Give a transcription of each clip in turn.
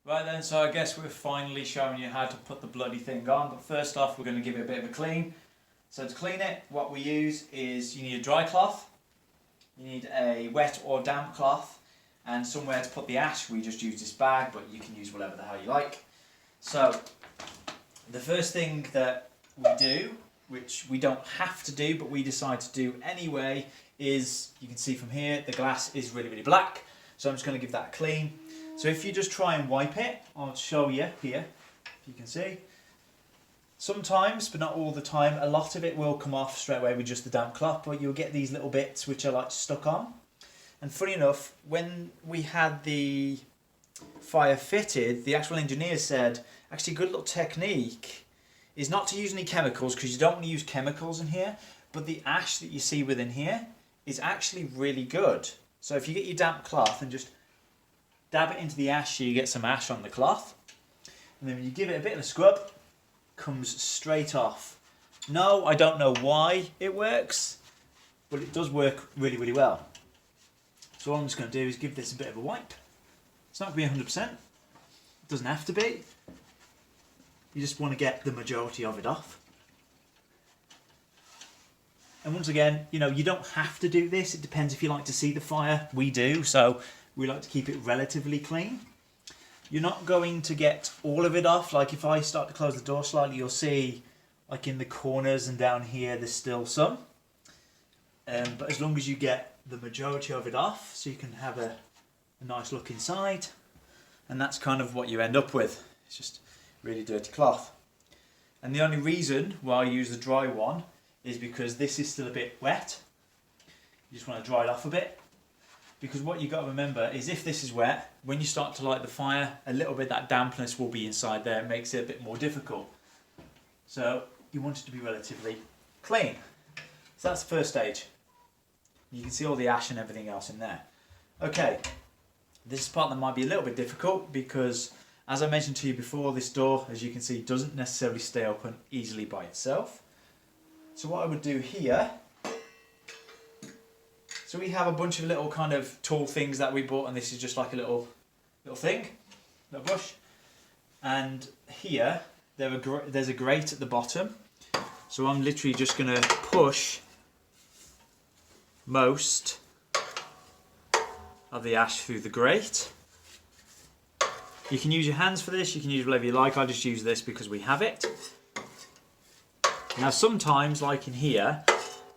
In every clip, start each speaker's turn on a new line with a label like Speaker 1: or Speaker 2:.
Speaker 1: Right then, so I guess we're finally showing you how to put the bloody thing on, but first off we're going to give it a bit of a clean. So to clean it, what we use is you need a dry cloth, you need a wet or damp cloth, and somewhere to put the ash. We just use this bag, but you can use whatever the hell you like. So the first thing that we do, which we don't have to do but we decide to do anyway, is you can see from here the glass is really black, so I'm just going to give that a clean. So if you just try and wipe it, I'll show you here, if you can see. Sometimes, but not all the time, a lot of it will come off straight away with just the damp cloth, but you'll get these little bits which are like stuck on. And funny enough, when we had the fire fitted, the actual engineer said, actually a good little technique is not to use any chemicals, because you don't want to use chemicals in here, but the ash that you see within here is actually really good. So if you get your damp cloth and just dab it into the ash so you get some ash on the cloth, and then when you give it a bit of a scrub, it comes straight off. No, I don't know why it works, but it does work really well. So what I'm just going to do is give this a bit of a wipe. It's not going to be 100%, it doesn't have to be. You just want to get the majority of it off. And once again, you know, you don't have to do this, it depends if you like to see the fire. We do, so we like to keep it relatively clean. You're not going to get all of it off. Like if I start to close the door slightly, you'll see like in the corners and down here there's still some. But as long as you get the majority of it off, so you can have a nice look inside, and that's kind of what you end up with. It's just really dirty cloth. And the only reason why I use the dry one is because this is still a bit wet. You just want to dry it off a bit. Because what you've got to remember is if this is wet, when you start to light the fire, a little bit of that dampness will be inside there. It makes it a bit more difficult. So you want it to be relatively clean. So that's the first stage. You can see all the ash and everything else in there. Okay, this is part that might be a little bit difficult because, as I mentioned to you before, this door, as you can see, doesn't necessarily stay open easily by itself. So what I would do here, so we have a bunch of little kind of tool things that we bought, and this is just like a little thing, little brush. And here, there's a grate at the bottom. So I'm literally just going to push most of the ash through the grate. You can use your hands for this, you can use whatever you like. I just use this because we have it. Now sometimes, like in here,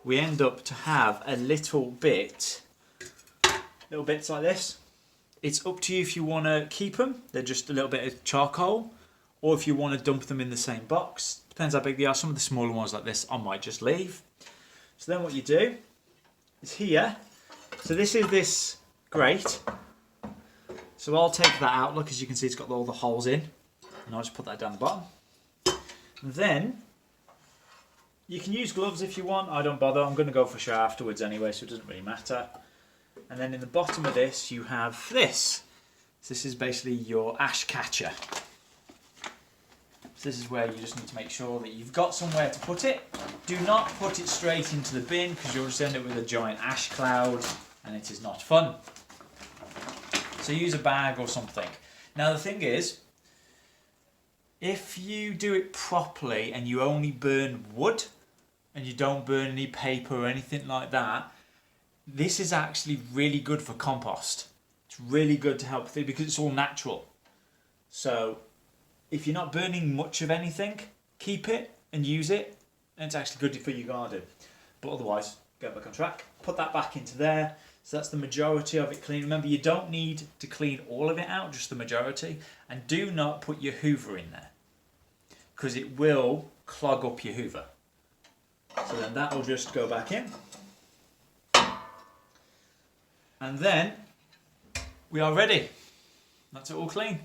Speaker 1: we end up to have a little bits like this. It's up to you if you want to keep them. They're just a little bit of charcoal, or if you want to dump them in the same box. Depends how big they are. Some of the smaller ones like this I might just leave. So then what you do is here, so this is this grate. So I'll take that out. Look, as you can see, it's got all the holes in, and I'll just put that down the bottom. And then you can use gloves if you want. I don't bother. I'm going to go for a shower afterwards anyway, so it doesn't really matter. And then in the bottom of this, you have this. So this is basically your ash catcher. So this is where you just need to make sure that you've got somewhere to put it. Do not put it straight into the bin, because you'll just end up with a giant ash cloud, and it is not fun. So use a bag or something. Now the thing is, if you do it properly and you only burn wood, and you don't burn any paper or anything like that, this is actually really good for compost. It's really good to help through because it's all natural. So if you're not burning much of anything, keep it and use it, and it's actually good for your garden. But otherwise, go back on track. Put that back into there. So that's the majority of it clean. Remember, you don't need to clean all of it out, just the majority. And do not put your hoover in there, because it will clog up your hoover. So then that will just go back in. And then we are ready. That's it all clean.